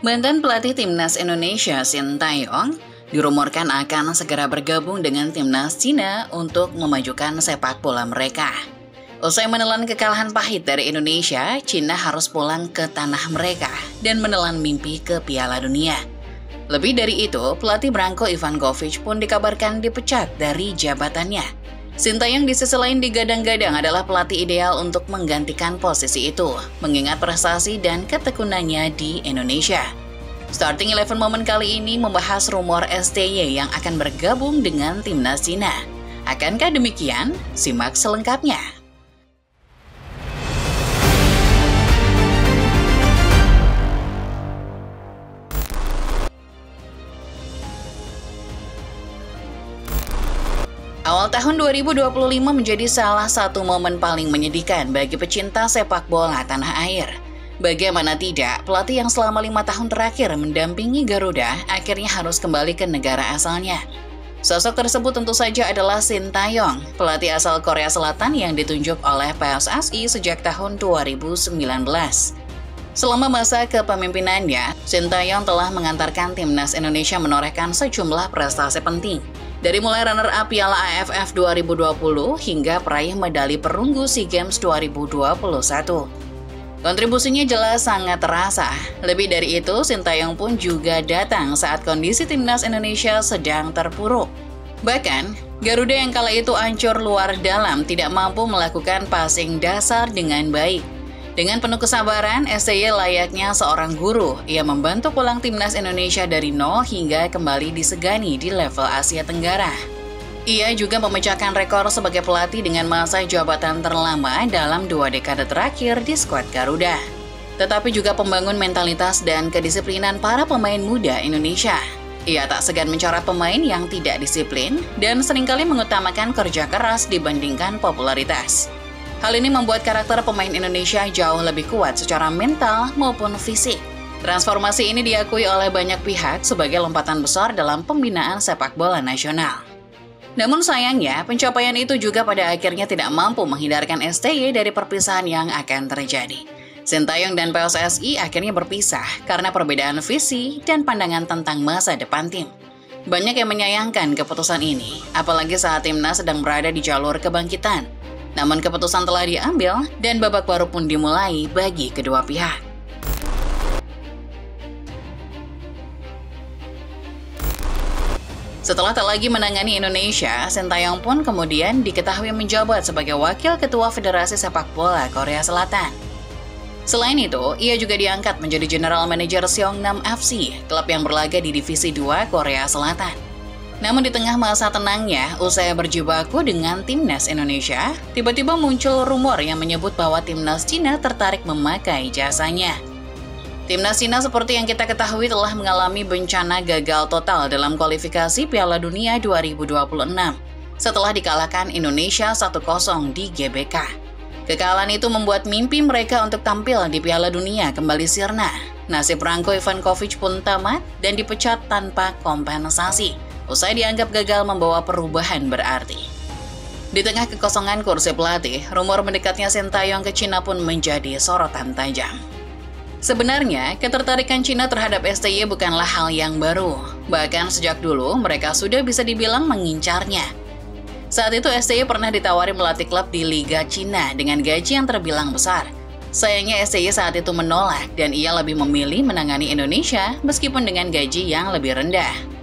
Mantan pelatih Timnas Indonesia Sintayong dirumorkan akan segera bergabung dengan Timnas Cina untuk memajukan sepak bola mereka. Usai menelan kekalahan pahit dari Indonesia, Cina harus pulang ke tanah mereka dan menelan mimpi ke Piala Dunia. Lebih dari itu, pelatih Branko Ivankovic pun dikabarkan dipecat dari jabatannya. Sintayong di sisi lain digadang-gadang adalah pelatih ideal untuk menggantikan posisi itu, mengingat prestasi dan ketekunannya di Indonesia. Starting 11 Moment kali ini membahas rumor STY yang akan bergabung dengan Timnas Cina. Akankah demikian? Simak selengkapnya. Awal tahun 2025 menjadi salah satu momen paling menyedihkan bagi pecinta sepak bola tanah air. Bagaimana tidak, pelatih yang selama 5 tahun terakhir mendampingi Garuda akhirnya harus kembali ke negara asalnya. Sosok tersebut tentu saja adalah Sintayong, pelatih asal Korea Selatan yang ditunjuk oleh PSSI sejak tahun 2019. Selama masa kepemimpinannya, Sintayong telah mengantarkan Timnas Indonesia menorehkan sejumlah prestasi penting. Dari mulai runner-up Piala AFF 2020 hingga peraih medali perunggu SEA Games 2021. Kontribusinya jelas sangat terasa. Lebih dari itu, Sintayong pun juga datang saat kondisi Timnas Indonesia sedang terpuruk. Bahkan, Garuda yang kala itu hancur luar dalam tidak mampu melakukan passing dasar dengan baik. Dengan penuh kesabaran, STY layaknya seorang guru. Ia membantu pulang Timnas Indonesia dari nol hingga kembali disegani di level Asia Tenggara. Ia juga memecahkan rekor sebagai pelatih dengan masa jabatan terlama dalam 2 dekade terakhir di skuad Garuda. Tetapi juga pembangun mentalitas dan kedisiplinan para pemain muda Indonesia. Ia tak segan mencoret pemain yang tidak disiplin dan seringkali mengutamakan kerja keras dibandingkan popularitas. Hal ini membuat karakter pemain Indonesia jauh lebih kuat secara mental maupun fisik. Transformasi ini diakui oleh banyak pihak sebagai lompatan besar dalam pembinaan sepak bola nasional. Namun sayangnya, pencapaian itu juga pada akhirnya tidak mampu menghindarkan STY dari perpisahan yang akan terjadi. Sintayong dan PSSI akhirnya berpisah karena perbedaan visi dan pandangan tentang masa depan tim. Banyak yang menyayangkan keputusan ini, apalagi saat timnas sedang berada di jalur kebangkitan. Namun keputusan telah diambil dan babak baru pun dimulai bagi kedua pihak. Setelah tak lagi menangani Indonesia, Sintayong pun kemudian diketahui menjabat sebagai Wakil Ketua Federasi Sepak Bola Korea Selatan. Selain itu, ia juga diangkat menjadi General Manager Seongnam FC, klub yang berlaga di Divisi 2 Korea Selatan. Namun di tengah masa tenangnya, usai berjibaku dengan Timnas Indonesia, tiba-tiba muncul rumor yang menyebut bahwa Timnas Cina tertarik memakai jasanya. Timnas Cina seperti yang kita ketahui telah mengalami bencana gagal total dalam kualifikasi Piala Dunia 2026 setelah dikalahkan Indonesia 1-0 di GBK. Kekalahan itu membuat mimpi mereka untuk tampil di Piala Dunia kembali sirna. Nasib Branko Ivankovic pun tamat dan dipecat tanpa kompensasi. Usai dianggap gagal membawa perubahan berarti. Di tengah kekosongan kursi pelatih, rumor mendekatnya Sintayong ke Cina pun menjadi sorotan tajam. Sebenarnya, ketertarikan Cina terhadap STY bukanlah hal yang baru. Bahkan sejak dulu, mereka sudah bisa dibilang mengincarnya. Saat itu STY pernah ditawari melatih klub di Liga Cina dengan gaji yang terbilang besar. Sayangnya STY saat itu menolak dan ia lebih memilih menangani Indonesia meskipun dengan gaji yang lebih rendah.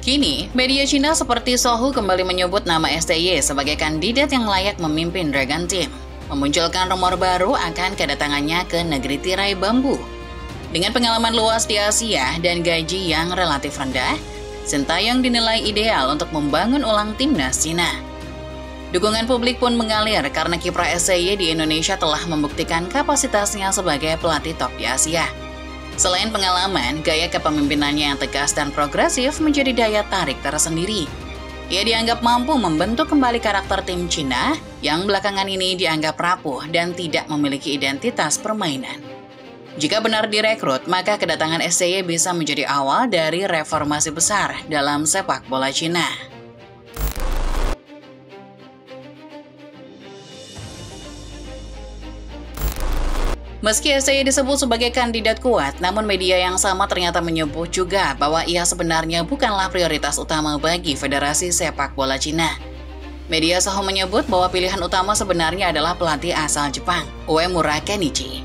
Kini, media Cina seperti Sohu kembali menyebut nama STY sebagai kandidat yang layak memimpin Dragon Team, memunculkan rumor baru akan kedatangannya ke negeri tirai bambu. Dengan pengalaman luas di Asia dan gaji yang relatif rendah, Sintayong dinilai ideal untuk membangun ulang Timnas Cina. Dukungan publik pun mengalir karena kiprah STY di Indonesia telah membuktikan kapasitasnya sebagai pelatih top di Asia. Selain pengalaman, gaya kepemimpinannya yang tegas dan progresif menjadi daya tarik tersendiri. Ia dianggap mampu membentuk kembali karakter tim Cina yang belakangan ini dianggap rapuh dan tidak memiliki identitas permainan. Jika benar direkrut, maka kedatangan STY bisa menjadi awal dari reformasi besar dalam sepak bola Cina. Meski STY disebut sebagai kandidat kuat, namun media yang sama ternyata menyebut juga bahwa ia sebenarnya bukanlah prioritas utama bagi Federasi Sepak Bola Cina. Media Soho menyebut bahwa pilihan utama sebenarnya adalah pelatih asal Jepang, Uemura Kenichi.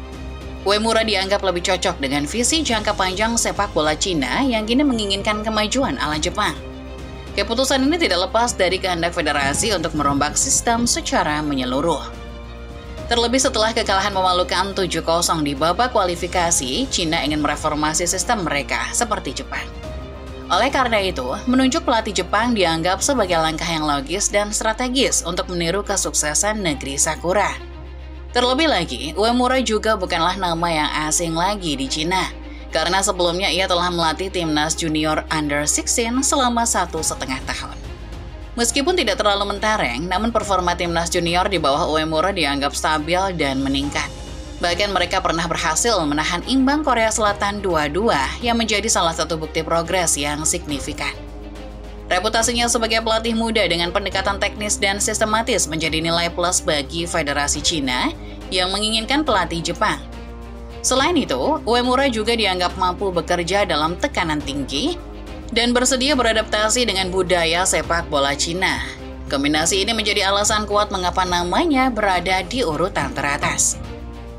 Uemura dianggap lebih cocok dengan visi jangka panjang sepak bola Cina yang kini menginginkan kemajuan ala Jepang. Keputusan ini tidak lepas dari kehendak federasi untuk merombak sistem secara menyeluruh. Terlebih setelah kekalahan memalukan 7-0 di babak kualifikasi, Cina ingin mereformasi sistem mereka seperti Jepang. Oleh karena itu, menunjuk pelatih Jepang dianggap sebagai langkah yang logis dan strategis untuk meniru kesuksesan negeri Sakura. Terlebih lagi, Uemura juga bukanlah nama yang asing lagi di Cina, karena sebelumnya ia telah melatih timnas junior under 16 selama 1,5 tahun. Meskipun tidak terlalu mentereng, namun performa timnas junior di bawah Uemura dianggap stabil dan meningkat. Bahkan mereka pernah berhasil menahan imbang Korea Selatan 2-2 yang menjadi salah satu bukti progres yang signifikan. Reputasinya sebagai pelatih muda dengan pendekatan teknis dan sistematis menjadi nilai plus bagi Federasi Cina yang menginginkan pelatih Jepang. Selain itu, Uemura juga dianggap mampu bekerja dalam tekanan tinggi dan bersedia beradaptasi dengan budaya sepak bola Cina. Kombinasi ini menjadi alasan kuat mengapa namanya berada di urutan teratas.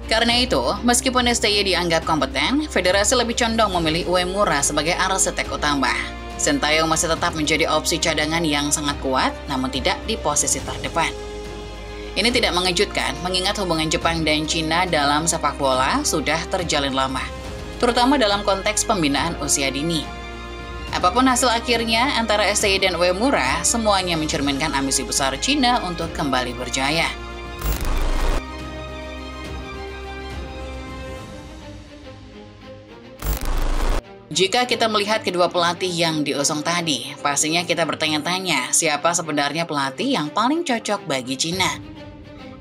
Karena itu, meskipun STY dianggap kompeten, federasi lebih condong memilih Uemura sebagai arsitek utama. Sintayong masih tetap menjadi opsi cadangan yang sangat kuat, namun tidak di posisi terdepan. Ini tidak mengejutkan, mengingat hubungan Jepang dan Cina dalam sepak bola sudah terjalin lama, terutama dalam konteks pembinaan usia dini. Apapun hasil akhirnya, antara STY dan Uemura, semuanya mencerminkan ambisi besar Cina untuk kembali berjaya. Jika kita melihat kedua pelatih yang diusung tadi, pastinya kita bertanya-tanya siapa sebenarnya pelatih yang paling cocok bagi Cina.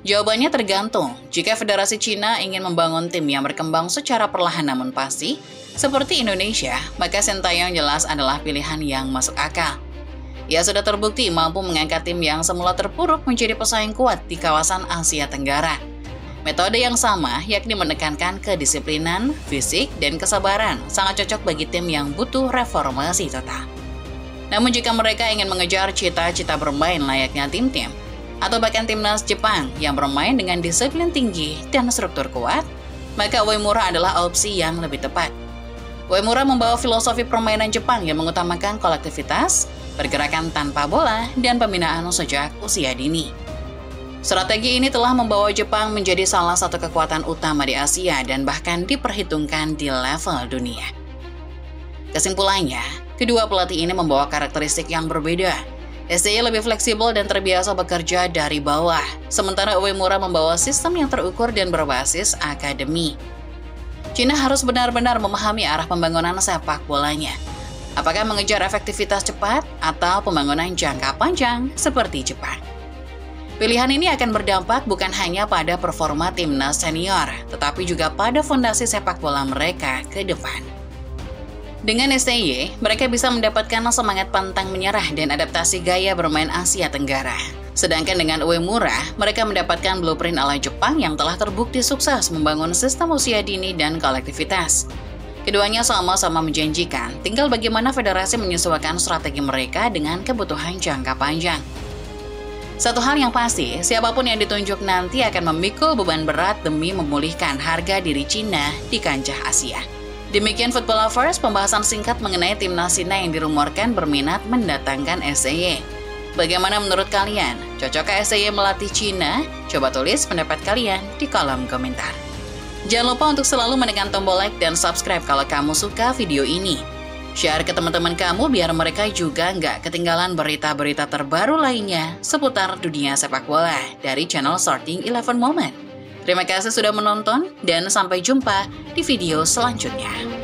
Jawabannya tergantung. Jika Federasi Cina ingin membangun tim yang berkembang secara perlahan namun pasti, seperti Indonesia, maka Sintayong jelas adalah pilihan yang masuk akal. Ia sudah terbukti mampu mengangkat tim yang semula terpuruk menjadi pesaing kuat di kawasan Asia Tenggara. Metode yang sama, yakni menekankan kedisiplinan, fisik, dan kesabaran, sangat cocok bagi tim yang butuh reformasi total. Namun jika mereka ingin mengejar cita-cita bermain layaknya tim-tim, atau bahkan timnas Jepang yang bermain dengan disiplin tinggi dan struktur kuat, maka Uemura adalah opsi yang lebih tepat. Uemura membawa filosofi permainan Jepang yang mengutamakan kolektivitas, pergerakan tanpa bola, dan pembinaan sejak usia dini. Strategi ini telah membawa Jepang menjadi salah satu kekuatan utama di Asia dan bahkan diperhitungkan di level dunia. Kesimpulannya, kedua pelatih ini membawa karakteristik yang berbeda. STY lebih fleksibel dan terbiasa bekerja dari bawah, sementara Uemura membawa sistem yang terukur dan berbasis akademi. Cina harus benar-benar memahami arah pembangunan sepak bolanya. Apakah mengejar efektivitas cepat atau pembangunan jangka panjang seperti Jepang? Pilihan ini akan berdampak bukan hanya pada performa timnas senior, tetapi juga pada fondasi sepak bola mereka ke depan. Dengan STY, mereka bisa mendapatkan semangat pantang menyerah dan adaptasi gaya bermain Asia Tenggara. Sedangkan dengan Uemura, mereka mendapatkan blueprint ala Jepang yang telah terbukti sukses membangun sistem usia dini dan kolektivitas. Keduanya sama-sama menjanjikan, tinggal bagaimana federasi menyesuaikan strategi mereka dengan kebutuhan jangka panjang. Satu hal yang pasti, siapapun yang ditunjuk nanti akan memikul beban berat demi memulihkan harga diri Cina di kancah Asia. Demikian Football Lovers, pembahasan singkat mengenai timnas Cina yang dirumorkan berminat mendatangkan STY. Bagaimana menurut kalian? Cocokkah STY melatih Cina? Coba tulis pendapat kalian di kolom komentar. Jangan lupa untuk selalu menekan tombol like dan subscribe kalau kamu suka video ini. Share ke teman-teman kamu biar mereka juga nggak ketinggalan berita-berita terbaru lainnya seputar dunia sepak bola dari channel Starting 11 Moment. Terima kasih sudah menonton dan sampai jumpa di video selanjutnya.